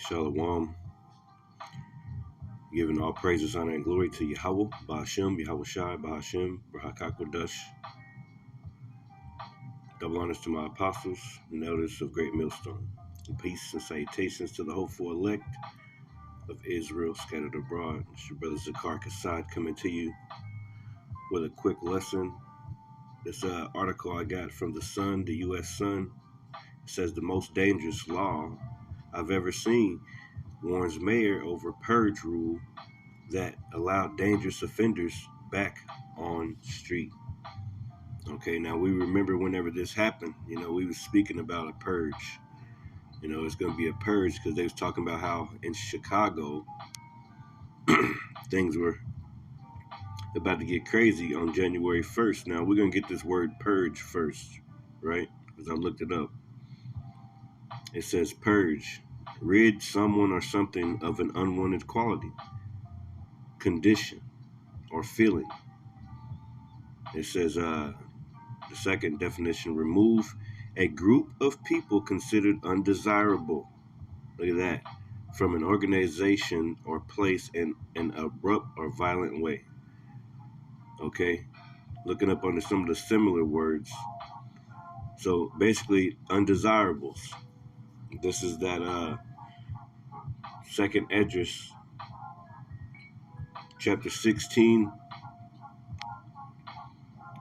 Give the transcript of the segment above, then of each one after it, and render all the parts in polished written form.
Shalom, giving all praises, honor, and glory to Yahweh, Bahashem, Yahweh Shai, Bahashem, Brahakakodash. Double honors to my apostles and elders of Great Millstone. And peace and salutations to the hopeful elect of Israel scattered abroad. It's your brother Zakar Kassad coming to you with a quick lesson. This article I got from the Sun, the U.S. Sun. It says the most dangerous law I've ever seen warns mayor over purge rule that allowed dangerous offenders back on street. Okay, now we remember whenever this happened, we was speaking about a purge. It's going to be a purge because they was talking about how in Chicago things were about to get crazy on January 1st. Now we're going to get this word purge first, right? Because I looked it up. It says purge, rid someone or something of an unwanted quality, condition, or feeling. It says the second definition, remove a group of people considered undesirable. Look at that. From an organization or place in an abrupt or violent way. Okay. Looking up under some of the similar words. So basically, undesirables. This is that second Esdras, chapter 16.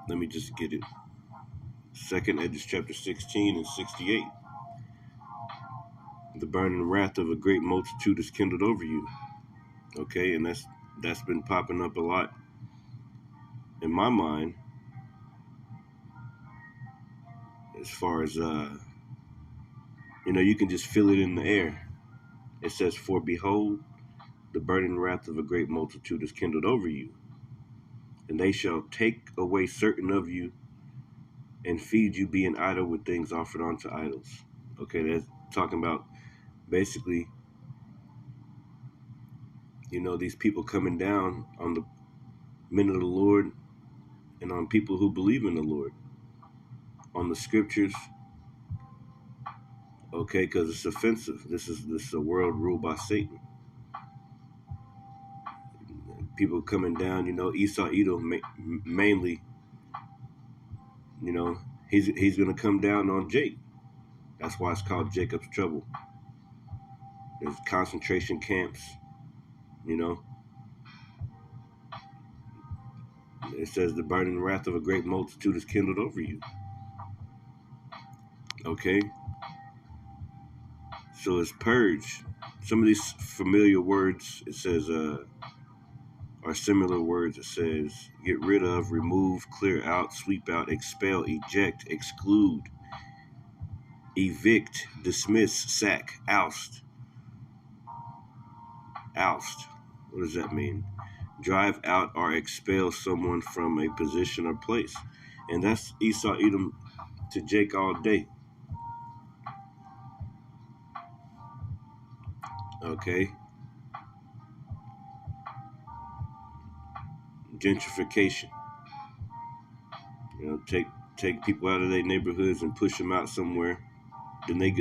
Let me just get it. Second Esdras, chapter 16 and 68. The burning wrath of a great multitude is kindled over you. Okay, and that's been popping up a lot in my mind as far as you can just feel it in the air. It says, for behold, the burning wrath of a great multitude is kindled over you, and they shall take away certain of you and feed you being idle with things offered unto idols. Okay, that's talking about basically these people coming down on the men of the Lord and on people who believe in the Lord, on the scriptures. Okay, because it's offensive. This is a world ruled by Satan. People coming down, Esau, Edom, mainly. He's gonna come down on Jake. That's why it's called Jacob's trouble. There's concentration camps. It says the burning wrath of a great multitude is kindled over you. Okay, so it's purge. Some of these familiar words, it says, are similar words. It says get rid of, remove, clear out, sweep out, expel, eject, exclude, evict, dismiss, sack, oust. Oust. What does that mean? Drive out or expel someone from a position or place. And that's Esau, Edom to Jake all day. Okay. Gentrification. Take people out of their neighborhoods and push them out somewhere. Then they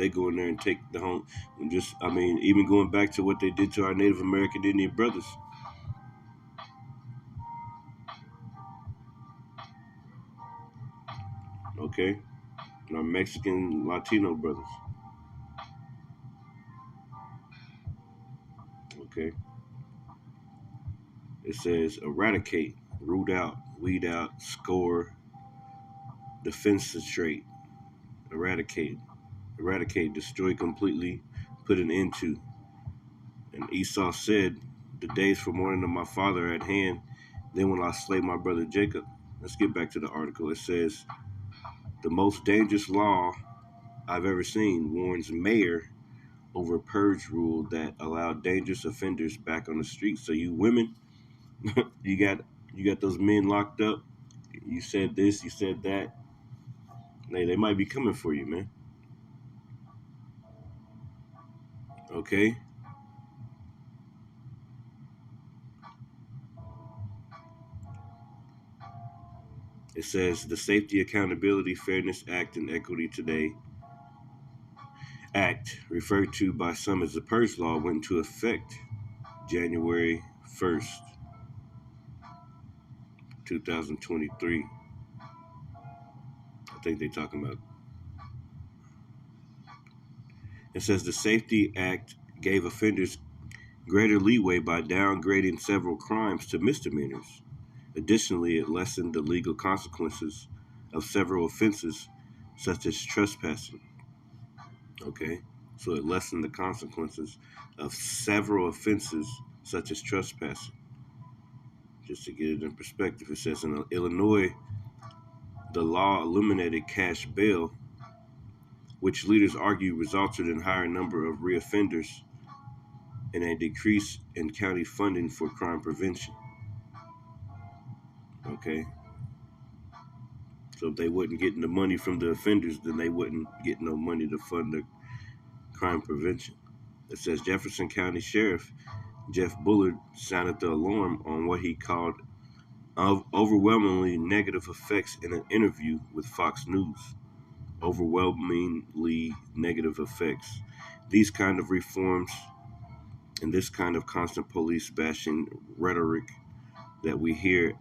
go in there and take the home. And even going back to what they did to our Native American Indian brothers. Okay, and our Mexican Latino brothers. Okay, it says eradicate, root out, weed out, score, defensestrate, eradicate, destroy completely, put an end to. And Esau said, the days for mourning of my father are at hand, then will I slay my brother Jacob. Let's get back to the article. It says, the most dangerous law I've ever seen warns mayor over purge rule that allowed dangerous offenders back on the street. So you women, you got those men locked up. You said this, you said that. They might be coming for you, man. Okay. It says the Safety, Accountability, Fairness Act and Equity today Act, referred to by some as the Purge Law, went into effect January 1st, 2023. I think they're talking about. It says the Safety Act gave offenders greater leeway by downgrading several crimes to misdemeanors. Additionally, it lessened the legal consequences of several offenses, such as trespassing. Okay? So it lessened the consequences of several offenses, such as trespassing. Just to get it in perspective, it says in Illinois, the law eliminated cash bail, which leaders argue resulted in a higher number of reoffenders and a decrease in county funding for crime prevention. Okay? So if they wasn't getting the money from the offenders, then they wouldn't get no money to fund the crime prevention. It says Jefferson County Sheriff Jeff Bullard sounded the alarm on what he called overwhelmingly negative effects in an interview with Fox News. Overwhelmingly negative effects. These kind of reforms and this kind of constant police bashing rhetoric that we hear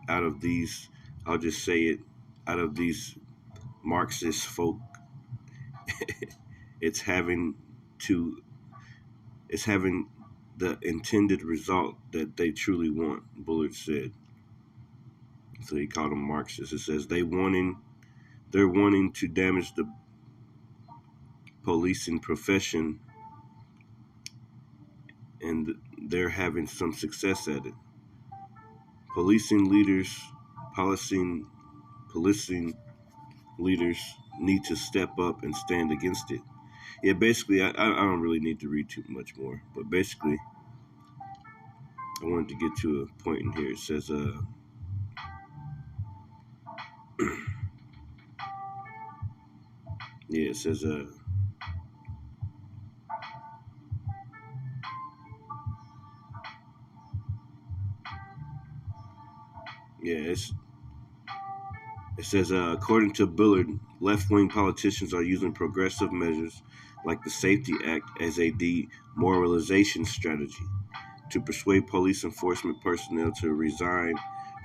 out of these, I'll just say it, out of these Marxist folk, it's having to, it's having the intended result that they truly want, Bullard said. So he called them Marxists. It says they're wanting to damage the policing profession, and they're having some success at it. Policing leaders, policing leaders need to step up and stand against it. Yeah, basically, I don't really need to read too much more, but basically, I wanted to get to a point in here. It says, yeah, it says, yeah, it says, according to Bullard, left-wing politicians are using progressive measures like the Safety Act as a demoralization strategy to persuade police enforcement personnel to resign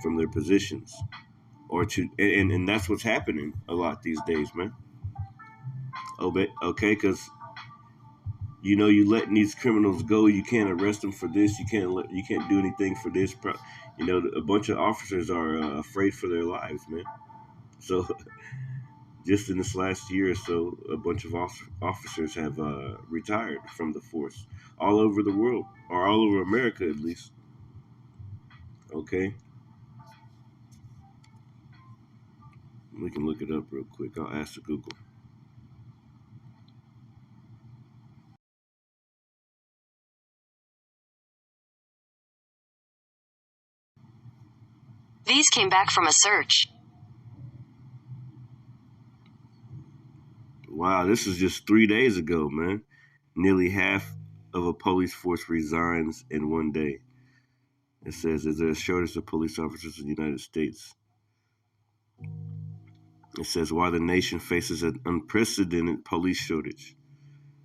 from their positions, or to, and that's what's happening a lot these days, man. Okay, because you letting these criminals go. You can't arrest them for this. You can't do anything for this. A bunch of officers are afraid for their lives, man. So just in this last year or so, a bunch of officers have retired from the force all over the world, or all over America at least. Okay, we can look it up real quick. I'll ask the Google. These came back from a search. Wow, this is just 3 days ago, man. Nearly half of a police force resigns in one day. It says, is there a shortage of police officers in the United States? It says, while the nation faces an unprecedented police shortage,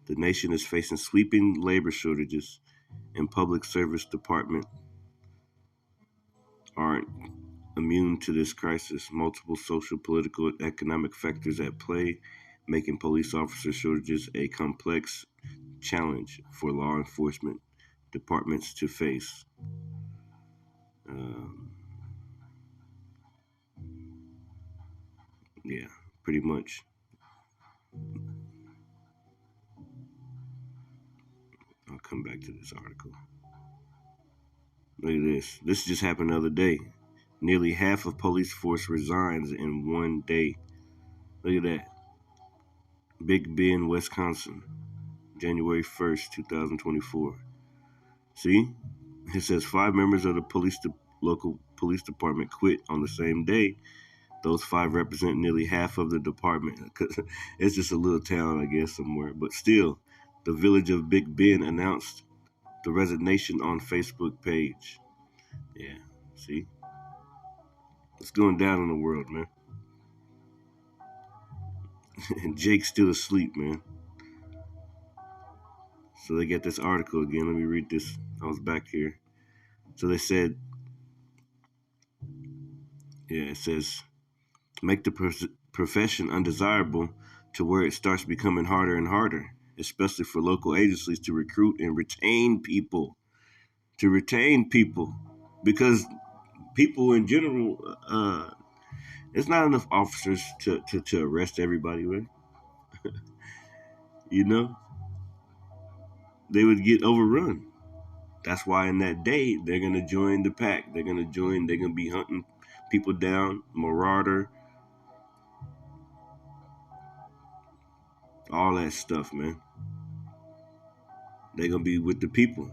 the nation is facing sweeping labor shortages, and public service departments aren't immune to this crisis. Multiple social, political, and economic factors at play, making police officer shortages a complex challenge for law enforcement departments to face. Um, yeah, pretty much. I'll come back to this article. Look at this. This just happened the other day. Nearly half of police force resigns in one day. Look at that. Big Bend, Wisconsin, January 1st, 2024. See? It says 5 members of the local police department quit on the same day. Those 5 represent nearly half of the department. It's just a little town, I guess, somewhere. But still, the village of Big Bend announced the resignation on Facebook page. Yeah, see? What's going down in the world, man? And Jake's still asleep, man. So they get this article again. Let me read this. I was back here. So they said, it says, make the profession undesirable to where it starts becoming harder and harder, especially for local agencies to recruit and retain people. Because people in general, there's not enough officers to arrest everybody with. You know, they would get overrun. That's why in that day, they're going to join the pack. They're going to be hunting people down, marauder, all that stuff, man. They're going to be with the people.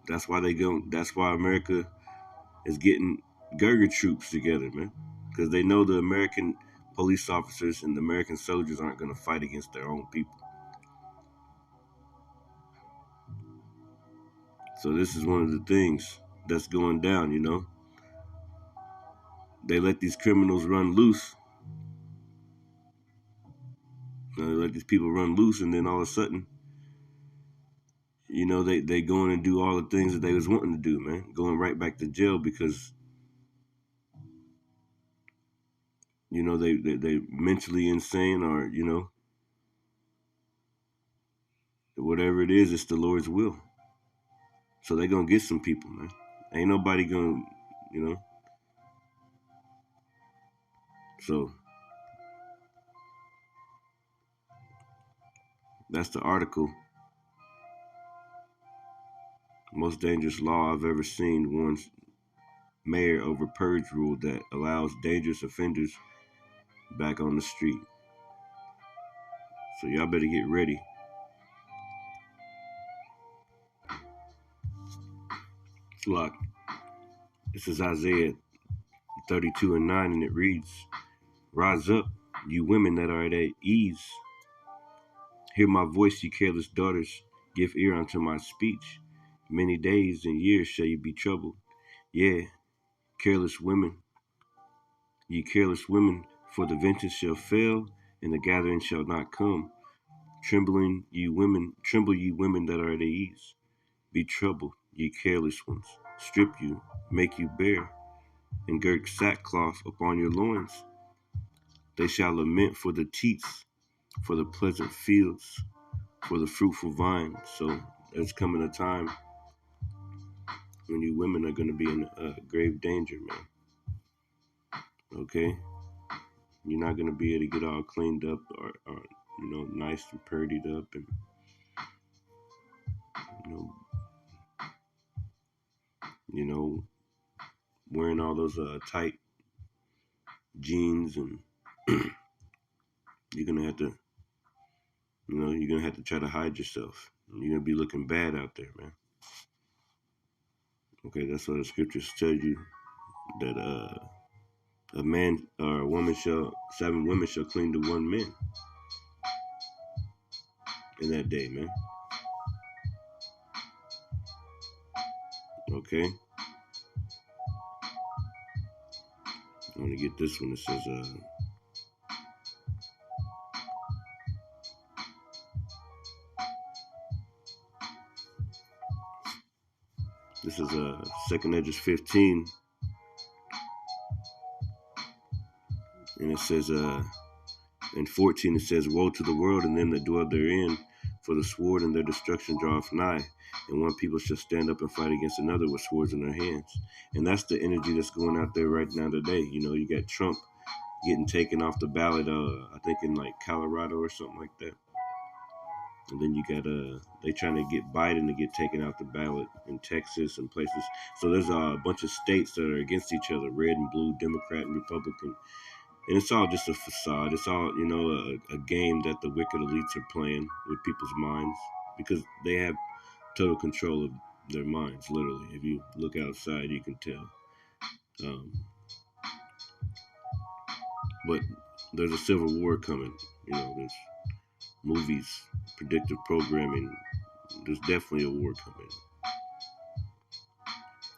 That's why that's why America is getting Gurger troops together, man. Because they know the American police officers and the American soldiers aren't going to fight against their own people. So this is one of the things that's going down, you know. They let these criminals run loose. They let these people run loose, and then all of a sudden, you know, they go in and do all the things that they was wanting to do, man. Going right back to jail because, you know, they mentally insane, or, you know, whatever it is, it's the Lord's will. So they gonna get some people, man. Ain't nobody gonna, you know. So that's the article. Most dangerous law I've ever seen warns mayor over purge rule that allows dangerous offenders back on the street. So y'all better get ready. Look, this is Isaiah 32:9, and it reads, rise up, you women that are at ease. Hear my voice, you careless daughters. Give ear unto my speech. Many days and years shall you be troubled. Yeah, careless women, ye careless women, for the vengeance shall fail, and the gathering shall not come. Tremble ye women that are at ease. Be troubled, ye careless ones. Strip you, make you bare, and gird sackcloth upon your loins. They shall lament for the teats, for the pleasant fields, for the fruitful vine. So there's coming a time when you women are going to be in grave danger, man. Okay? You're not going to be able to get all cleaned up or you know, nice and purdied up and, you know, wearing all those tight jeans, and you're going to have to, you know, you're going to have to try to hide yourself. You're going to be looking bad out there, man. Okay, that's what the scriptures tell you, that a man or a woman seven women shall cling to one man in that day, man. Okay. I want to get this one. It says, this is 2nd Edges 15, and it says, in 14 it says, woe to the world and them that dwell therein, for the sword and their destruction draweth nigh, and one people shall stand up and fight against another with swords in their hands. And that's the energy that's going out there right now today. You know, you got Trump getting taken off the ballot, I think in like Colorado or something like that. And then you got they trying to get Biden to get taken out the ballot in Texas and places. So there's a bunch of states that are against each other, red and blue, Democrat and Republican. And it's all just a facade. It's all, you know, a game that the wicked elites are playing with people's minds, because they have total control of their minds, literally. If you look outside, you can tell. But there's a civil war coming. You know, there's movies, predictive programming. There's definitely a war coming.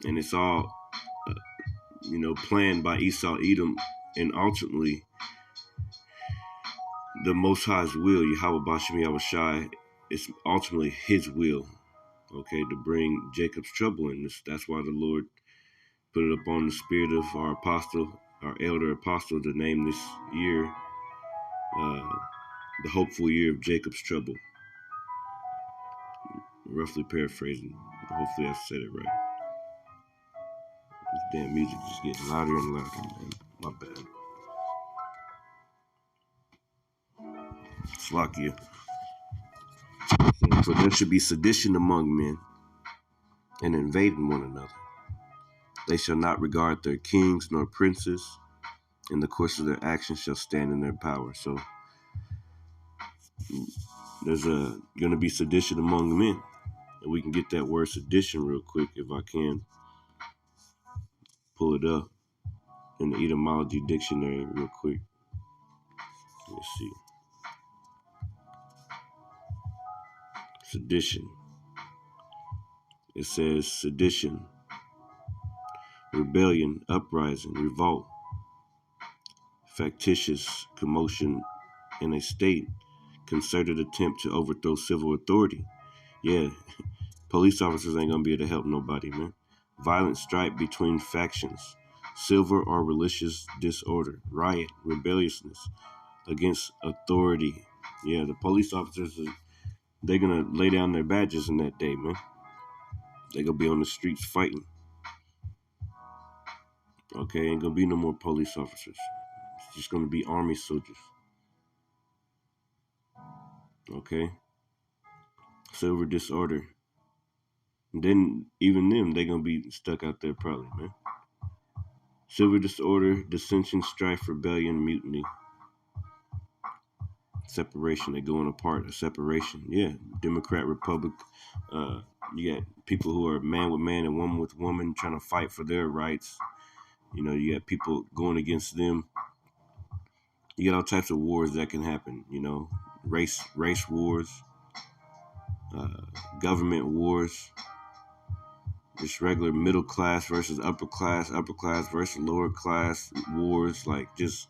And it's all, you know, planned by Esau, Edom, and ultimately the Most High's will, Yahweh Bashim Yahushai, it's ultimately his will okay, to bring Jacob's trouble in. That's why the Lord put it upon the spirit of our apostle, our elder apostle, to name this year the hopeful year of Jacob's trouble. Roughly paraphrasing. Hopefully I said it right. This damn music just getting louder and louder, man. My bad. Slakia. For there should be sedition among men, and invading one another. They shall not regard their kings nor princes, and the course of their actions shall stand in their power. So there's going to be sedition among men. And we can get that word sedition real quick if I can pull it up in the etymology dictionary real quick. Let's see. Sedition. It says sedition, rebellion, uprising, revolt, factitious commotion in a state, concerted attempt to overthrow civil authority. Yeah, police officers ain't gonna be able to help nobody, man. Violent strife between factions, civil or religious disorder, riot, rebelliousness against authority. Yeah, the police officers, they're gonna lay down their badges in that day, man. They're gonna be on the streets fighting. Okay, ain't gonna be no more police officers. It's just gonna be army soldiers. Okay, civil disorder. And then even them, they're gonna be stuck out there probably, man. Civil disorder, dissension, strife, rebellion, mutiny, separation. They're going apart. A separation. Yeah, Democrat, Republic. You got people who are man with man and woman with woman trying to fight for their rights. You know, you got people going against them. You got all types of wars that can happen. You know, race wars, government wars. Just regular middle class versus upper class versus lower class wars, like just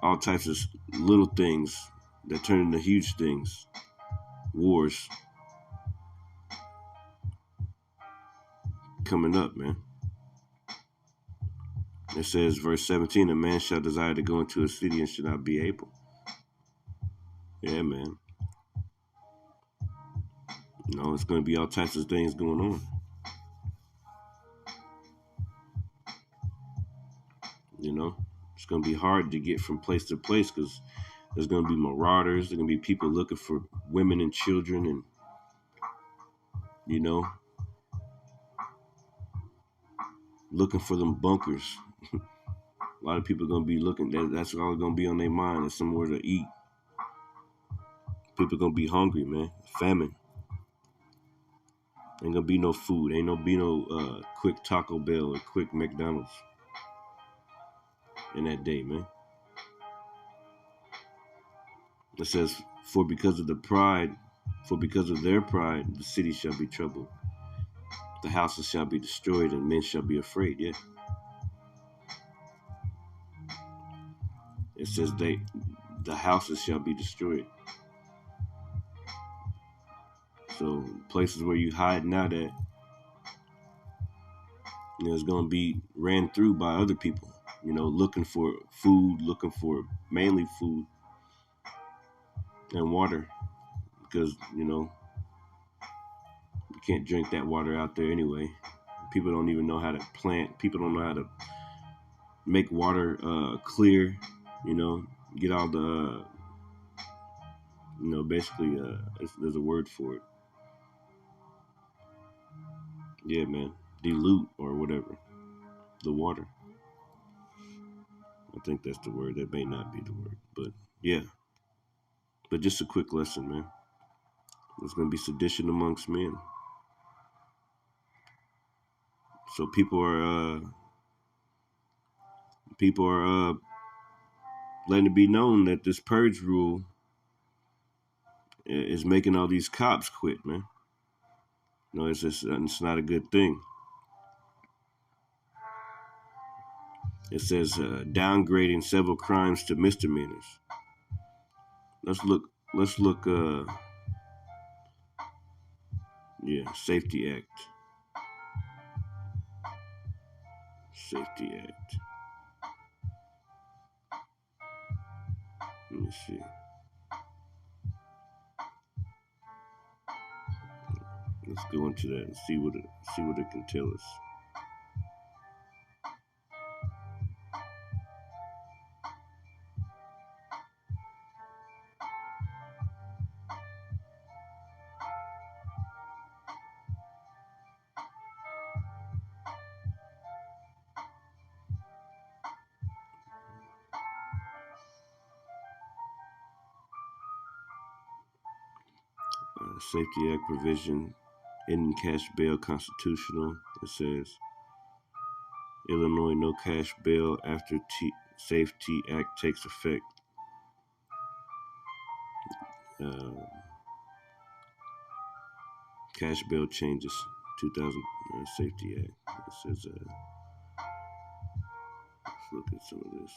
all types of little things that turn into huge things. Wars coming up, man. It says, verse 17, a man shall desire to go into a city and should not be able. Yeah, man. You know, it's going to be all types of things going on. You know, it's going to be hard to get from place to place because there's going to be marauders. There's going to be people looking for women and children and, you know, looking for them bunkers. A lot of people are going to be looking, that's all going to be on their mind is somewhere to eat. People are going to be hungry, man. Famine. Ain't going to be no food. Ain't going to be no quick Taco Bell or quick McDonald's in that day, man. It says, for because of their pride, the city shall be troubled. The houses shall be destroyed and men shall be afraid. Yeah. It says the houses shall be destroyed. So places where you hiding out at, you know, it's going to be ran through by other people, you know, looking for food, looking for mainly food and water because, you know, you can't drink that water out there anyway. People don't even know how to plant. People don't know how to make water clear, you know, get all the, you know, basically there's a word for it. Yeah, man. Dilute or whatever. The water. I think that's the word. That may not be the word. But yeah. But just a quick lesson, man. There's going to be sedition amongst men. So people are letting it be known that this purge rule is making all these cops quit, man. No, it's not a good thing. It says downgrading several crimes to misdemeanors. Let's look Yeah, Safety Act. Safety Act. Let me see. Let's go into that and see what it can tell us. Safety Act provision, hidden cash bail constitutional. It says Illinois no cash bail after Safety Act takes effect. Uh, cash bail changes 2000 Safety Act. It says let's look at some of this.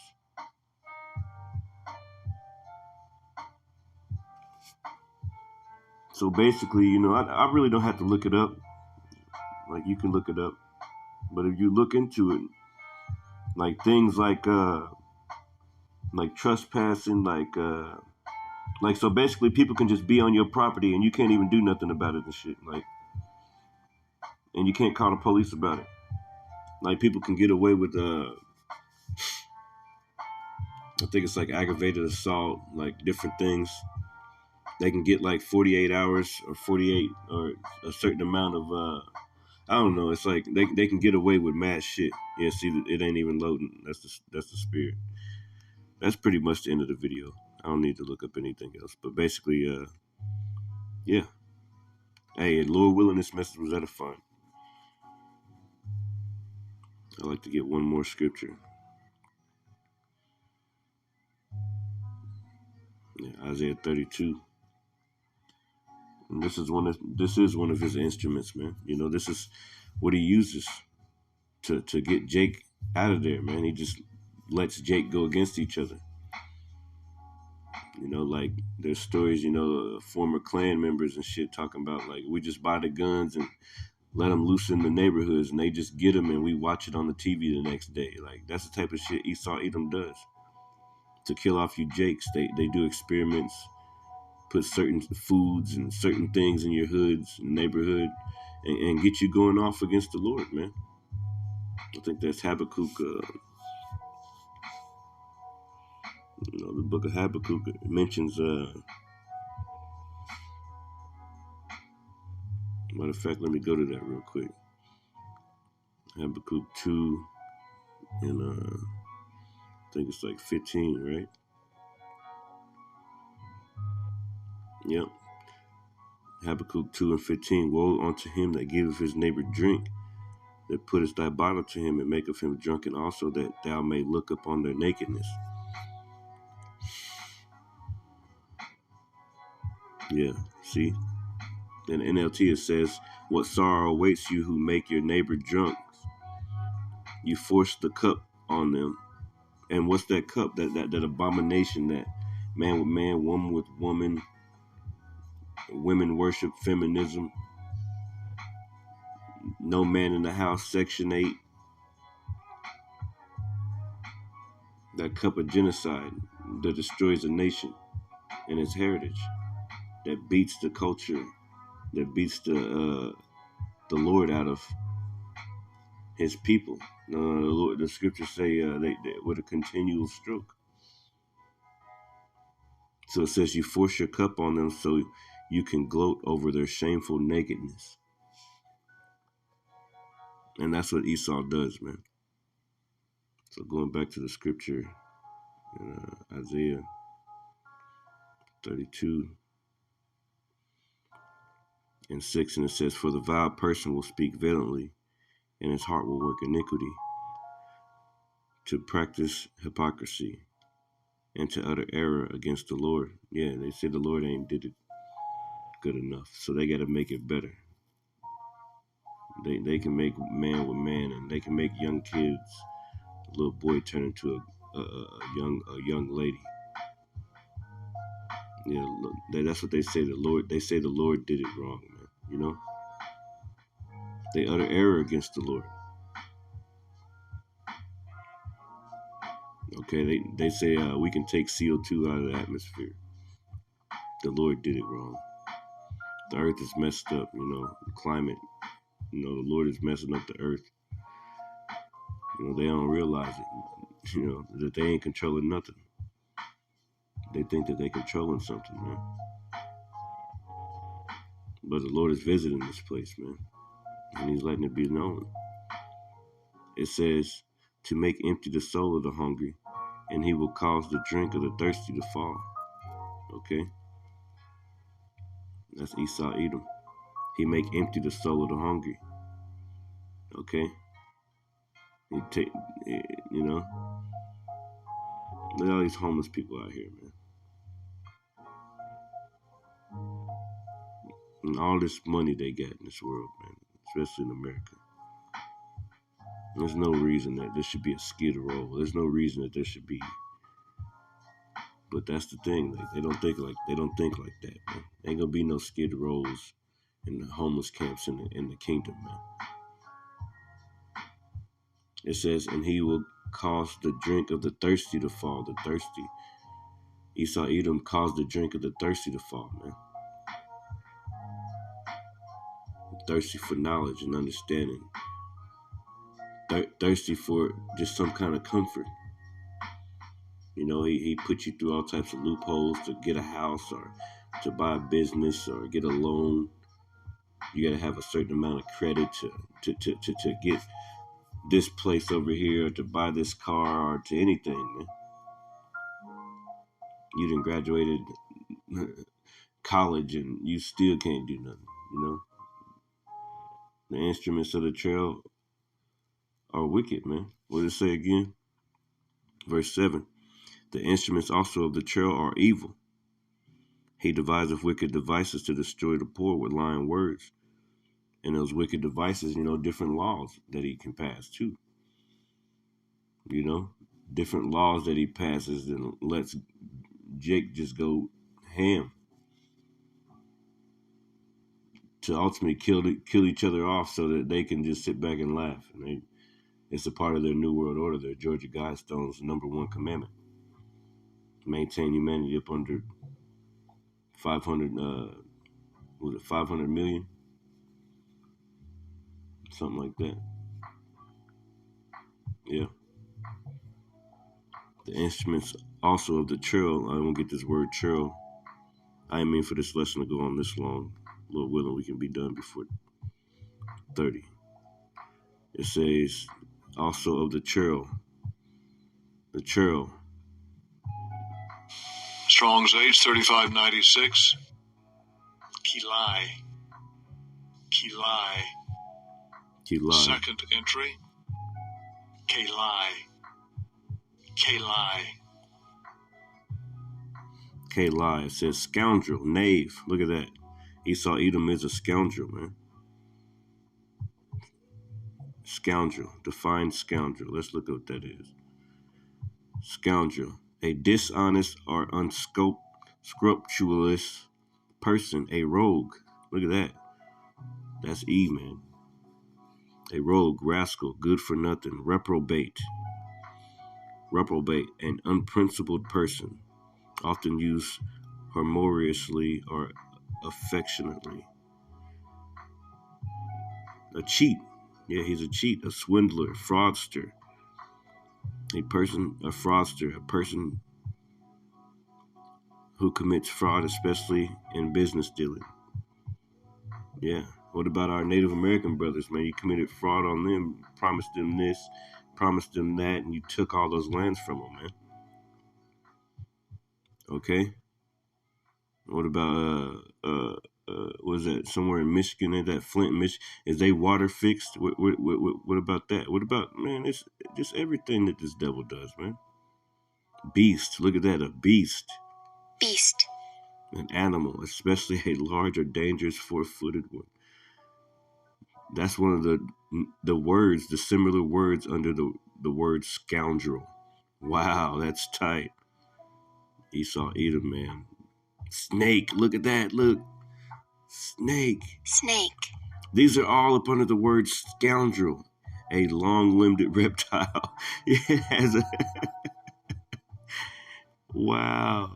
So basically, I really don't have to look it up. Like, you can look it up, but if you look into it, like things like trespassing, so basically people can just be on your property and you can't even do nothing about it and shit. Like, and you can't call the police about it. Like, people can get away with I think it's like aggravated assault, like different things. They can get like 48 hours or 48 or a certain amount of I don't know. It's like they can get away with mad shit. Yeah, see, it ain't even loading. That's the spirit. That's pretty much the end of the video. I don't need to look up anything else. But basically, yeah. Hey, Lord willing, this message was edifying. I'd like to get one more scripture. Yeah, Isaiah 32. And this is one of his instruments, man. This is what he uses to get Jake out of there, man. He just lets Jake go against each other. Like there's stories, former Klan members and shit talking about like we just buy the guns and let them loose in the neighborhoods and they just get them and we watch it on the TV the next day. Like that's the type of shit Edom does to kill off you Jakes. They do experiments, put certain foods and certain things in your hoods, neighborhood, and get you going off against the Lord, man. I think that's Habakkuk. The book of Habakkuk mentions. Matter of fact, let me go to that real quick. Habakkuk 2 and I think it's like 15, right? Yep. Habakkuk 2 and 15. Woe unto him that giveth his neighbor drink, that putteth thy bottle to him and maketh him drunken also, that thou may look upon their nakedness. Yeah, see? In NLT it says, what sorrow awaits you who make your neighbor drunk? You force the cup on them. And what's that cup? That abomination, that man with man, woman with woman, women worship feminism, no man in the house, Section 8. That cup of genocide that destroys a nation and its heritage, that beats the culture, that beats the Lord out of his people. The scriptures say they with a continual stroke. So it says you force your cup on them so you can gloat over their shameful nakedness. And that's what Esau does, man. So going back to the scripture in Isaiah 32 and 6, and it says, for the vile person will speak valiantly, and his heart will work iniquity, to practice hypocrisy, and to utter error against the Lord. Yeah, they say the Lord ain't did it good enough, so they got to make it better. They can make man with man, and they can make young kids, a little boy turn into a young lady. Yeah, that's what they say. They say the Lord did it wrong, man. They utter error against the Lord. Okay, they say we can take CO2 out of the atmosphere. The Lord did it wrong. The earth is messed up, the climate. The Lord is messing up the earth. They don't realize it, that they ain't controlling nothing. They think that they controlling something, man. But the Lord is visiting this place, man. And he's letting it be known. It says, to make empty the soul of the hungry, and he will cause the drink of the thirsty to fall. Okay? That's Esau, Edom. He make empty the soul of the hungry. Okay? He take, look at all these homeless people out here, man. And all this money they got in this world, man, especially in America. There's no reason that there should be a skid row. There's no reason that there should be. But that's the thing. Like, they don't think like that, man. Ain't gonna be no skid rows in the homeless camps in the kingdom, man. It says, and he will cause the drink of the thirsty to fall. The thirsty. Esau, Edom caused the drink of the thirsty to fall, man. Thirsty for knowledge and understanding. Thirsty for just some kind of comfort. He put you through all types of loopholes to get a house or to buy a business or get a loan. You got to have a certain amount of credit to get this place over here, or to buy this car, or to anything, man. You done graduated college and you still can't do nothing, The instruments of the trail are wicked, man. What did it say again? Verse 7. The instruments also of the trail are evil. He deviseth wicked devices to destroy the poor with lying words. And those wicked devices, different laws that he can pass too. Different laws that he passes and lets Jake just go ham to ultimately kill each other off so that they can just sit back and laugh. And it's a part of their New World Order, their Georgia Guidestone's #1 commandment. Maintain humanity up under 500, 500 million? Something like that. Yeah. The instruments also of the trail, I won't get this word trail. I didn't mean for this lesson to go on this long. Lord willing, we can be done before 30. It says also of the trail. The trail. Strong's H 3596. Kilai. Second entry. Kalai. It says scoundrel, knave. Look at that. Esau, Edom is a scoundrel, man. Scoundrel. Define scoundrel. Let's look at what that is. Scoundrel. A dishonest or unscrupulous person. A rogue. Look at that. That's E, man. A rogue, rascal, good for nothing, reprobate, an unprincipled person, often used humorously or affectionately. A cheat. Yeah, he's a cheat, a swindler, fraudster. A fraudster, a person who commits fraud, especially in business dealing. Yeah. What about our Native American brothers, man? You committed fraud on them, promised them this, promised them that, and you took all those lands from them, man. Okay. What about was that somewhere in Michigan? Is that Flint, Michigan? Is they water fixed? What about that? What about, man? It's just everything that this devil does, man. Beast. Look at that, a beast. Beast. An animal, especially a large or dangerous 4-footed one. That's one of the words, the similar words under the word scoundrel. Wow, that's tight. Esau, Edom, man. Snake, look at that, look. Snake. These are all up under the word scoundrel, a long-limbed reptile. It has a wow.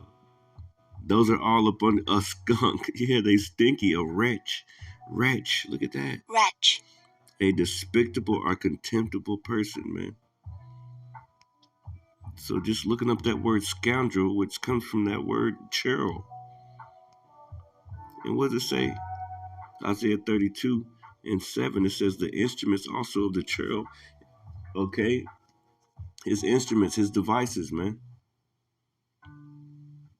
Those are all up under a skunk. Yeah, they stinky. A wretch. Wretch. Look at that. Wretch. A despicable or contemptible person, man. So just looking up that word scoundrel, which comes from that word churl. And what does it say? Isaiah 32:7, it says the instruments also of the churl. Okay? His instruments, his devices, man.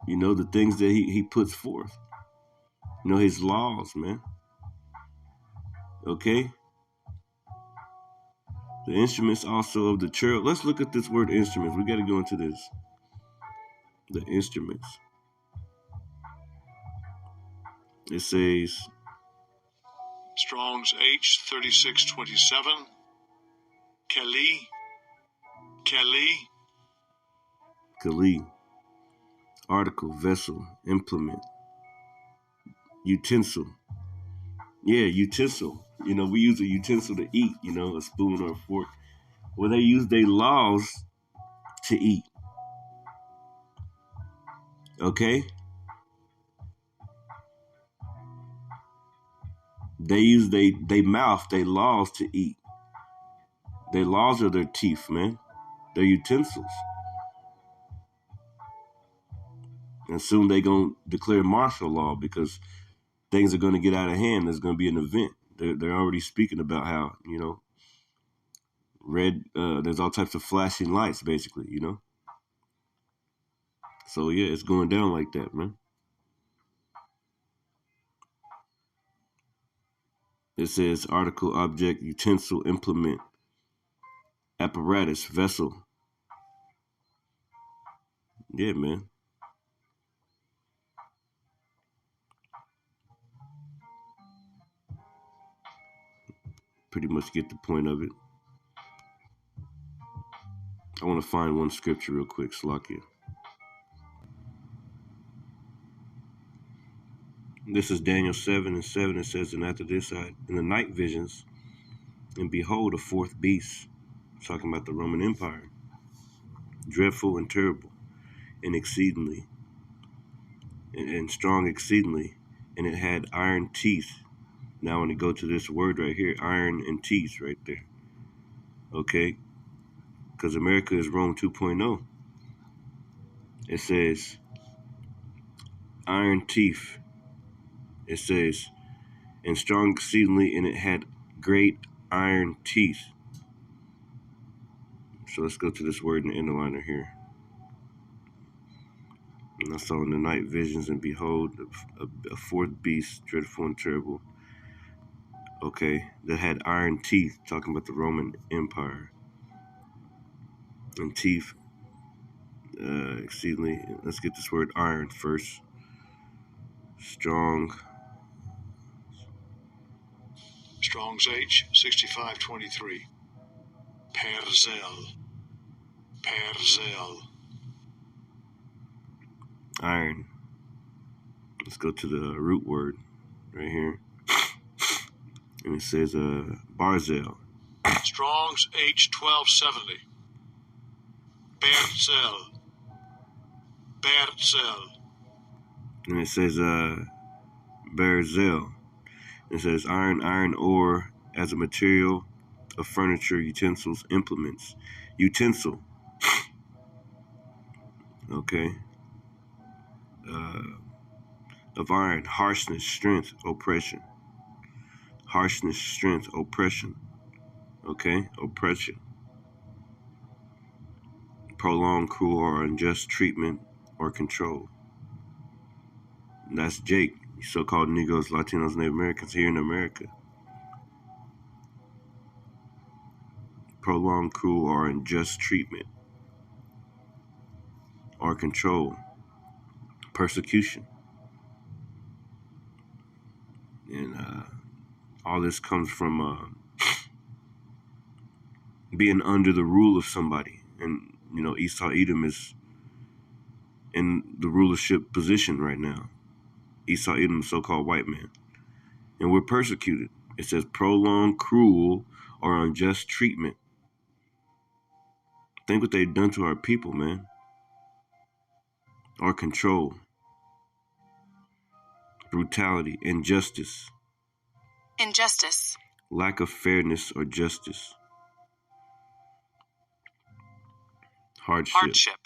You know, the things that he puts forth. You know, his laws, man. Okay? The instruments also of the churl. Let's look at this word instruments. We got to go into this. The instruments. It says Strong's H3627. Kelly. Kali, article, vessel, implement, utensil. Yeah, utensil. You know, we use a utensil to eat, you know, a spoon or a fork. Well, they use their laws to eat. Okay? They use they mouth, their laws to eat. Their laws are their teeth, man. They're utensils. And soon they gonna declare martial law because things are gonna get out of hand. There's gonna be an event. They're already speaking about how, you know, there's all types of flashing lights, basically, you know. So yeah, it's going down like that, man. It says article, object, utensil, implement, apparatus, vessel. Yeah, man. Pretty much get the point of it. I want to find one scripture real quick, Slakia. This is Daniel 7:7. It says, and after this, in the night visions, and behold, a fourth beast, talking about the Roman Empire, dreadful and terrible, and exceedingly, and strong exceedingly, and it had iron teeth. Now, when you go to this word right here, iron and teeth right there. Okay? Because America is Rome 2.0. It says, iron teeth. It says, and strong exceedingly, and it had great iron teeth. So let's go to this word in the interliner here. And I saw in the night visions, and behold, a fourth beast, dreadful and terrible. Okay, that had iron teeth, talking about the Roman Empire. And teeth, exceedingly. Let's get this word iron first. Strong. Strong's H6523. Perzel. Iron. Let's go to the root word right here. And it says barzel. Strong's H1270. Berzel. And it says berzel. It says iron ore as a material of furniture, utensils, implements. Utensil. Okay. Of iron, harshness, strength, oppression. Harshness, strength, oppression. Okay, oppression. Prolonged, cruel, or unjust treatment or control. And that's Jake, so-called Negroes, Latinos, Native Americans here in America. Prolonged, cruel, or unjust treatment or control. Persecution. And all this comes from being under the rule of somebody. And, you know, Esau Edom is in the rulership position right now. Esau Edom, so-called white man. And we're persecuted. It says prolonged, cruel, or unjust treatment. Think what they've done to our people, man. Or control, brutality, injustice, lack of fairness or justice, hardship,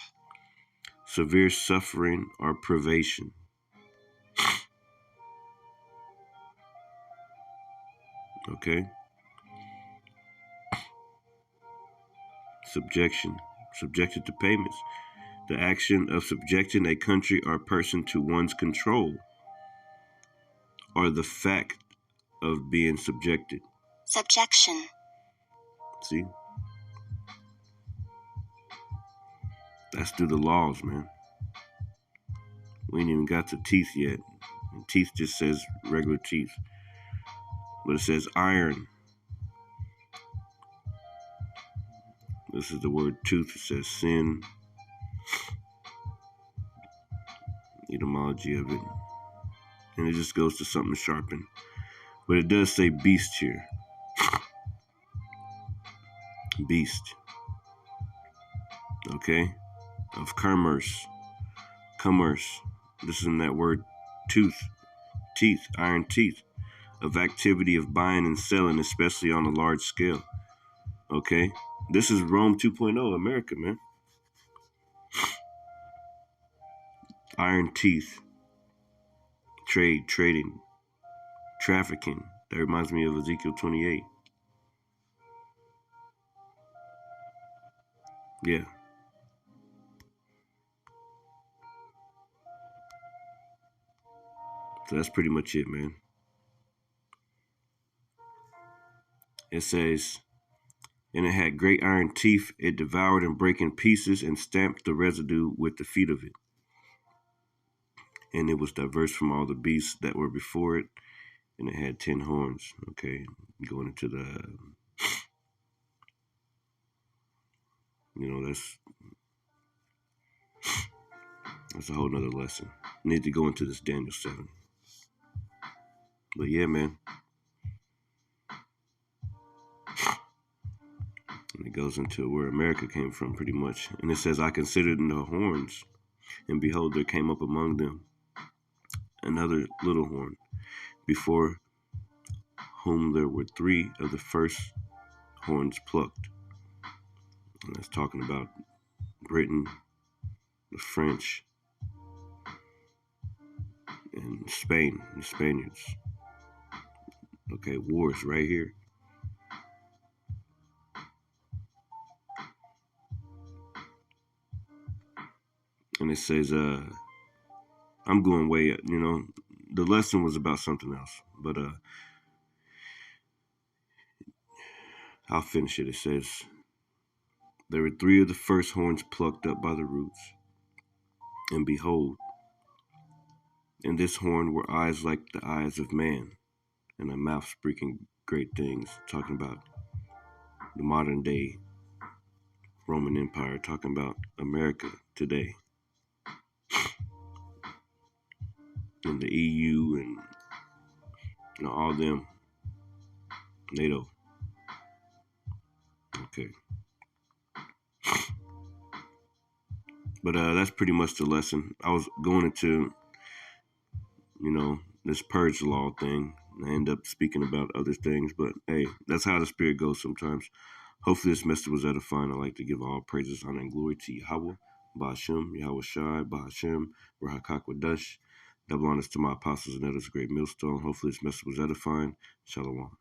severe suffering or privation. Okay? Subjection, subjected to payments. The action of subjecting a country or person to one's control, or the fact of being subjected. Subjection. See? That's through the laws, man. We ain't even got to teeth yet. And teeth just says regular teeth. But it says iron. This is the word tooth. It says sin. Etymology of it. And it just goes to something sharpened. But it does say beast here. Beast. Okay? Of commerce. Commerce. This is in that word tooth. Teeth. Iron teeth. Of activity of buying and selling, especially on a large scale. Okay? This is Rome 2.0, America, man. Iron teeth. Trade, trading, trafficking. That reminds me of Ezekiel 28. Yeah. So that's pretty much it, man. It says, and it had great iron teeth. It devoured and brake in pieces and stamped the residue with the feet of it. And it was diverse from all the beasts that were before it. And it had 10 horns. Okay. Going into the, that's a whole nother lesson. Need to go into this Daniel 7. But yeah, man. And it goes into where America came from pretty much. And it says, I considered the horns, and behold, there came up among them another little horn, before whom there were 3 of the first horns plucked. And that's talking about Britain, the French, and Spain, the Spaniards. Okay, wars right here. And it says, I'm going way, the lesson was about something else, but I'll finish it. It says, there were 3 of the first horns plucked up by the roots, and behold, in this horn were eyes like the eyes of man, and a mouth speaking great things, talking about the modern day Roman Empire, talking about America today, and the EU, and all them, NATO. Okay. But that's pretty much the lesson. I was going into, this purge law thing. I end up speaking about other things, but hey, that's how the spirit goes sometimes. Hopefully this message was edifying. I'd like to give all praises, honor, and glory to Yahweh, Ba'ashem, Yahweh Shai, Ba'ashem, Rahakakwadash. Double honors to my apostles and elders, great millstone. Hopefully this message was edifying. Shalom.